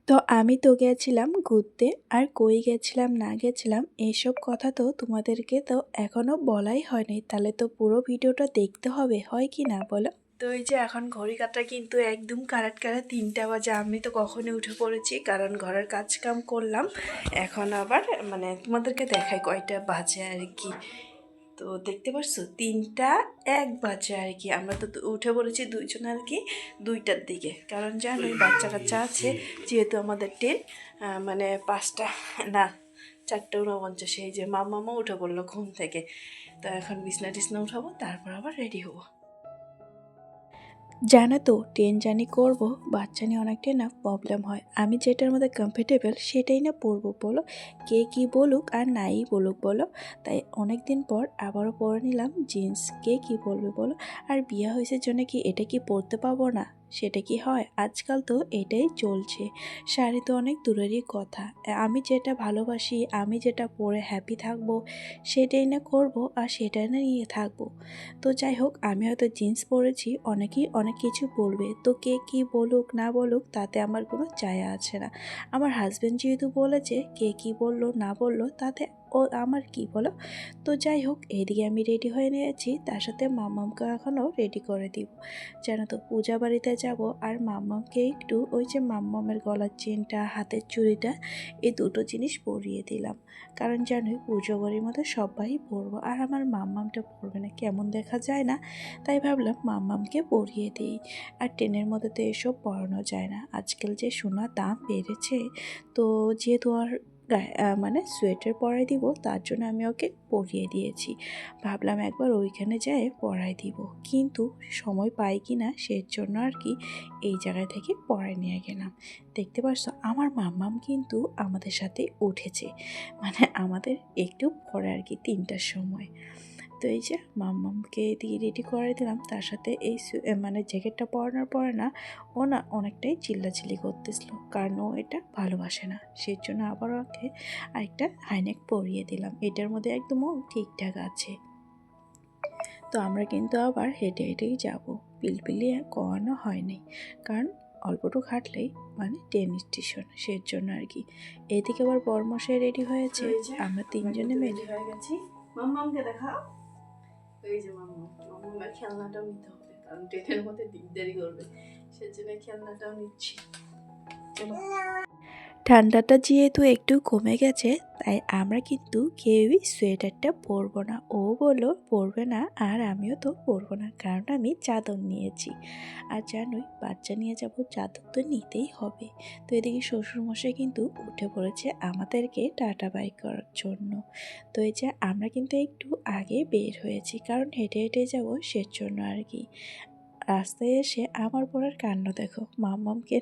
তো আমি তো গেছিলাম ঘুরতে, আর কই গেছিলাম না গেছিলাম এইসব কথা তো তোমাদেরকে তো এখনও বলাই হয়নি। তাহলে তো পুরো ভিডিওটা দেখতে হবে, হয় কি না বলো? তো এই যে এখন ঘড়ি কাঁটা কিন্তু একদম কারেক্ট 3টা বাজে। আমি তো কখনই উঠে পড়েছি, কারণ ঘরের কাজ কাম করলাম। এখন আবার মানে তোমাদেরকে দেখাই কয়টা বাজে আর কি। তো দেখতে পাচ্ছ 3টা 1 বাজে আর কি। আমরা তো উঠে পড়েছি দুইজন আর কি 2টার দিকে, কারণ জানোই বাচ্চা কাচ্চা আছে, যেহেতু আমাদের ট্রেন মানে 5টা না 4:49। এই যে মামাও উঠে পড়লো ঘুম থেকে। তো এখন বিছনা টিছনা উঠাবো, তারপর আবার রেডি হবো। জানো তো ট্রেন জার্নি করবো, বাচ্চা নিয়ে অনেকটাই না প্রবলেম হয়। আমি যেটার মধ্যে কমফোর্টেবল সেটাই না পরবো বলো, কে কি বলুক আর নাই বলুক বলো। তাই অনেক দিন পর আবারও পরে নিলাম জিন্স। কে কি বলবে বলো? আর বিয়ে হয়েছে জন্য কি এটা কি পরতে পাবো না? সেটা কি হয়? আজকাল তো এটাই চলছে। শাড়ি তো অনেক দূরেরই কথা। আমি যেটা ভালোবাসি, আমি যেটা পরে হ্যাপি থাকবো সেটাই না করবো, আর সেটাই না নিয়ে থাকবো। তো যাই হোক, আমি হয়তো জিন্স পরেছি, অনেকেই অনেক কিছু বলবে। তো কে কি বলুক না বলুক তাতে আমার কোনো যায় আসে না। আমার হাজব্যান্ড যেহেতু বলেছে, কে কি বললো না বললো তাতে ও আমার কি বলো। তো যাই হোক, এইদিকে আমি রেডি হয়ে নিয়েছি, তার সাথে মাম্মামকে এখনও রেডি করে দিব। যেন তো পূজা বাড়িতে যাব। আর মাম্মামকে একটু ওই যে মাম্মামের গলার চেনটা, হাতের চুড়িটা, এই দুটো জিনিস পরিয়ে দিলাম। কারণ জানোই পুজো বাড়ির মধ্যে সবাই পরবো, আর আমার মাম্মামটা পরবে না, কেমন দেখা যায় না। তাই ভাবলাম মাম্মামকে পরিয়ে দিই। আর ট্রেনের মধ্যে তো এসব পরানো যায় না, আজকাল যে সোনার দাম বেড়েছে। তো যেহেতু আর মানে সোয়েটার পরাই দিব, তার জন্য আমি ওকে পরিয়ে দিয়েছি। ভাবলাম একবার ওইখানে যেয়ে পরাই দিব, কিন্তু সময় পাই কি না সের জন্য আর কি এই জায়গা থেকে পরাই নিয়ে গেলাম। দেখতে পাচ্ছ আমার মাম্মাম কিন্তু আমাদের সাথে উঠেছে, মানে আমাদের একটু পরে আর কি 3টার সময়। তো এই যে মাম্মামকে দিয়ে রেডি করে দিলাম, তার সাথে এই মানে জ্যাকেটটা পরানোর পরে না ও না অনেকটাই চিল্লাচিল্লি করতেছিল, কারণ ও এটা ভালোবাসে না। সেই জন্য আবার ওকে আরেকটা হাইনেক পরিয়ে দিলাম, এটার মধ্যে একদম ও ঠিকঠাক আছে। তো আমরা কিন্তু আবার হেঁটে হেঁটেই যাবো, পিলপিলি করানো হয়নি, কারণ অল্পটুকু হাঁটলেই মানে ট্রেন স্টেশন, সেই জন্য আর কি। এদিকে আবার বরমশাই রেডি হয়েছে, আমরা 3জনে মিলে হয়ে গেছি। মাম্মামকে দেখাও। এই যে মাম্মামের খেলনাটাও নিতে হবে, কারণ ট্রেনের মধ্যে দিকদারি করবে, সেজন্য খেলনাটাও নিচ্ছি। চলো। ঠান্ডাটা যেহেতু একটু কমে গেছে, তাই আমরা কিন্তু কেউই সোয়েটারটা পরবো না। ও বললো পরবে না, আর আমিও তো পরবো না, কারণ আমি চাদর নিয়েছি। আর জানোই বাচ্চা নিয়ে যাব, চাদর তো নিতেই হবে। তো এদিকে শ্বশুরমশাই কিন্তু উঠে পড়েছে আমাদেরকে টাটা বাই করার জন্য। তো এই যে আমরা কিন্তু একটু আগে বের হয়েছি, কারণ হেঁটে হেঁটে যাবো সের জন্য আর কি। রাস্তায় এসে আমার বোনের কাণ্ড দেখো, মাম্মামকে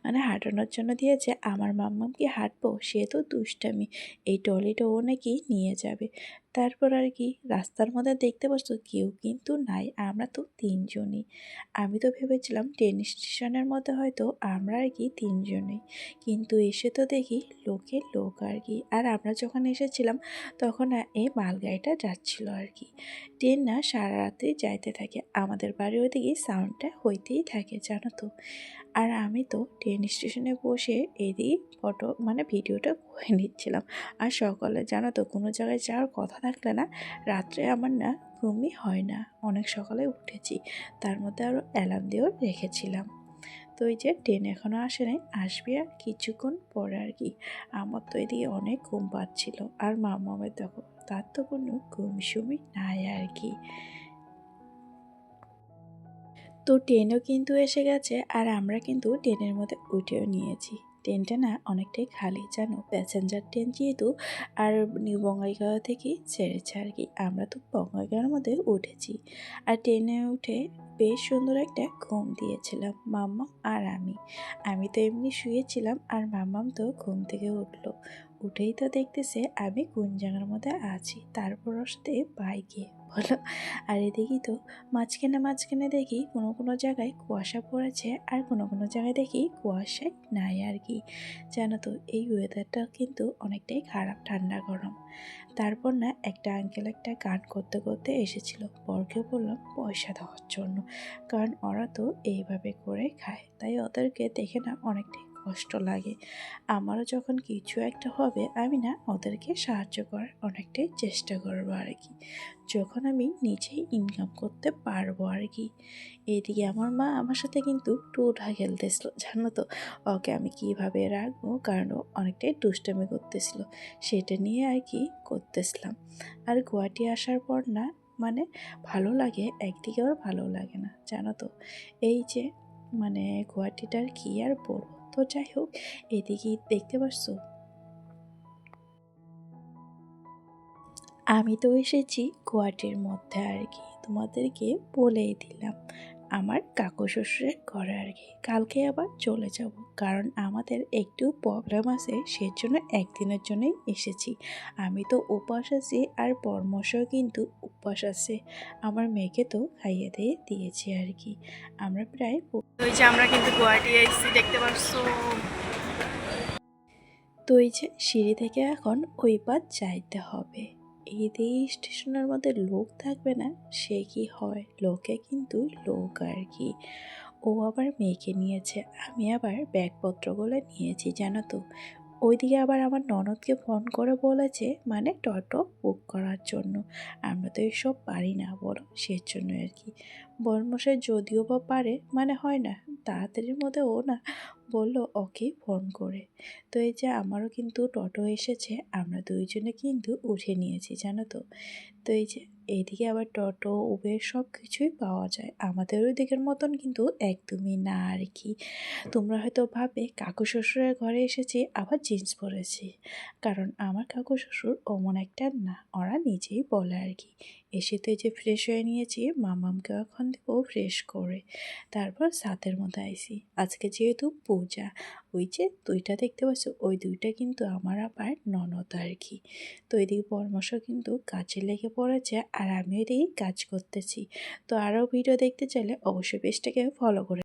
মানে হাঁটানোর জন্য দিয়েছে, আমার মাম্মাম কি হাঁটবো, সে তো দুষ্টামি। এই ট্রলিটা ও নাকি নিয়ে যাবে। তারপর আর কি রাস্তার মধ্যে দেখতে পাচ্ছ কেউ কিন্তু নাই, আমরা তো 3জনই। আমি তো ভেবেছিলাম ট্রেন স্টেশনের মধ্যে হয়তো আমরা আর কি 3জনই, কিন্তু এসে তো দেখি লোকের লোক আর কি। আর আমরা যখন এসেছিলাম তখন এই মালগাড়িটা যাচ্ছিল আর কি। ট্রেন না সারা রাত্রি যাইতে থাকে, আমাদের বাড়ির ওইদিকে সাউন্ডটা হইতেই থাকে জানো তো। আর আমি তো ট্রেন স্টেশনে বসে এদিকে ফটো মানে ভিডিওটা করে নিচ্ছিলাম। আর সকালে জানো তো কোনো জায়গায় যাওয়ার কথা থাকলে না রাত্রে আমার না ঘুমই হয় না, অনেক সকালে উঠেছি, তার মধ্যে আরও অ্যালার্ম দিয়েও রেখেছিলাম। তো এই যে ট্রেন এখনও আসে নাই, আসবে আর কিছুক্ষণ পরে আর কি। আমার তো এদিকে অনেক ঘুম পাচ্ছিল, আর মামামের দেখো তার তো কোনো ঘুমসুমি নাই আর কি। তো ট্রেনও কিন্তু এসে গেছে, আর আমরা কিন্তু ট্রেনের মধ্যে উঠেও নিয়েছি। ট্রেনটা না অনেকটাই খালি জানো, প্যাসেঞ্জার ট্রেন যেহেতু। আর নিউ বঙ্গাইগাঁও থেকে ছেড়েছে আর কি, আমরা তো বঙ্গাইগাঁওর মধ্যে উঠেছি। আর ট্রেনে উঠে বেশ সুন্দর একটা ঘুম দিয়েছিলাম মাম্মা আর আমি। আমি তো এমনি শুয়েছিলাম, আর মাম্মাম তো ঘুম থেকে উঠলো। উঠেই তো দেখতেছে আমি কোন জায়গার মধ্যে আছি, তারপর আসতে বাইকে বলো। আর এদিকেই তো মাঝখানে মাঝখানে দেখি কোনো কোনো জায়গায় কুয়াশা পড়েছে, আর কোনো কোনো জায়গায় দেখি কুয়াশায় নাই আর কি। জানো তো এই ওয়েদারটা কিন্তু অনেকটাই খারাপ, ঠান্ডা গরম। তারপর না একটা আঙ্কেল একটা গান করতে করতে এসেছিল, বরকে বললাম পয়সা দেওয়ার জন্য, কারণ ওরা তো এইভাবে করে খায়, তাই ওদেরকে দেখে না অনেকটাই কষ্ট লাগে। আমারও যখন কিছু একটা হবে আমি না ওদেরকে সাহায্য করার অনেকটাই চেষ্টা করবো আর কি, যখন আমি নিজেই ইনকাম করতে পারবো আর কি। এদিকে আমার মা আমার সাথে কিন্তু টুঠা খেলতেছিল, জানো তো, ওকে আমি কিভাবে রাখবো, কারণ ও অনেকটাই দুষ্টামি করতেছিল, সেটা নিয়ে আর কি করতেছিলাম। আর গুয়াহাটি আসার পর না মানে ভালো লাগে, একদিকে আবার ভালো লাগে না, জানো তো। এই যে মানে গুয়াহাটিটার কি আর বলবো, তো যাই হোক, এদিকে দেখতে পাচ্ছ আমি তো এসেছি গুয়াহাটির মধ্যে আর কি, তোমাদেরকে বলেই দিলাম আমার কাকু শ্বশুরের ঘরে আর কি। কালকে আবার চলে যাব, কারণ আমাদের একটু প্রবলেম আছে, সেজন্য একদিনের জন্যই এসেছি। আমি তো উপবাস আছি আর পরমশও কিন্তু উপবাস আছে, আমার মেয়েকে তো খাইয়ে দিয়ে দিয়েছি আর কি। আমরা প্রায় ওই যে আমরা কিন্তু গুয়াহাটি এসেছি, দেখতে পাচ্ছ। তো এই যে সিঁড়ি থেকে এখন ওই পার যাইতে হবে। এই স্টেশনের মধ্যে লোক থাকবে না, সে কি হয়, লোকে কিন্তু লোক আর কি। ও আবার মেয়েকে নিয়েছে, আমি আবার ব্যাগপত্রগুলো নিয়েছি, জানো তো। ওইদিকে আবার আমার ননদকে ফোন করে বলেছে মানে টোটো বুক করার জন্য। আমরা তো এসব পারি না বলো, সেজন্য আর কি। বরমশাই যদিও বা পারে, মানে হয় না তাড়াতাড়ির মধ্যে, ও না বললো ওকে ফোন করে। তো এই যে আমারও কিন্তু টোটো এসেছে, আমরা দুইজনে কিন্তু উঠে নিয়েছি, জানো তো। তো এই যে এইদিকে আবার টোটো উবের সব কিছুই পাওয়া যায়, আমাদের ওই দিকের মতন কিন্তু একদমই না আর কি। তোমরা হয়তো ভাবে কাকু শ্বশুরের ঘরে এসেছি আবার জিন্স পরেছি, কারণ আমার কাকু শ্বশুর অমন একটা না, ওরা নিজেই বলে আর কি। এসে তো এই যে ফ্রেশ হয়ে নিয়েছি, মামামকে এখন দেবো ফ্রেশ করে, তারপর ছাদের মধ্যে আইছি। আজকে যেহেতু পূজা, ওই যে দুইটা দেখতে পাচ্ছ, ওই দুইটা কিন্তু আমার আবার ননদ আর কি। তো এদিকে পরামর্শ কিন্তু কাজে লেগে পড়েছে, আর আমিও এদিকে কাজ করতেছি। তো আরও ভিডিও দেখতে চাইলে অবশ্যই পেজটাকে ফলো করে